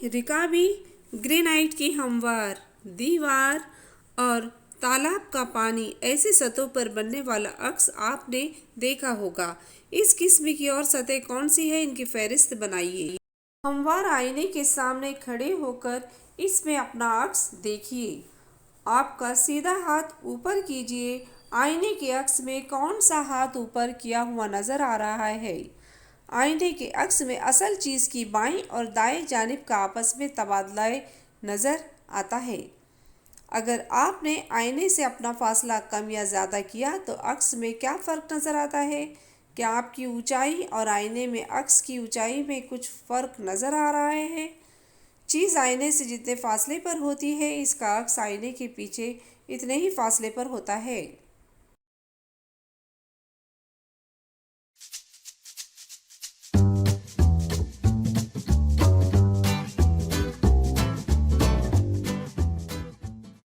रिकाबी granite की हमवार दीवार और तालाब का पानी ऐसी सतहों पर बनने वाला अक्स आपने देखा होगा। इस किस्म की और सतह कौन सी है, इनकी फहरिस्त बनाइए। हमवार आईने के सामने खड़े होकर इसमें अपना अक्स देखिए। आपका सीधा हाथ ऊपर कीजिए। आईने के अक्स में कौन सा हाथ ऊपर किया हुआ नजर आ रहा है? आईने के अक्स में असल चीज़ की बाईं और दाएं जानिब का आपस में तबादला नज़र आता है। अगर आपने आईने से अपना फासला कम या ज़्यादा किया तो अक्स में क्या फ़र्क नज़र आता है? क्या आपकी ऊंचाई और आईने में अक्स की ऊंचाई में कुछ फ़र्क नज़र आ रहा है? चीज़ आईने से जितने फासले पर होती है, इसका अक्स आईने के पीछे इतने ही फासले पर होता है।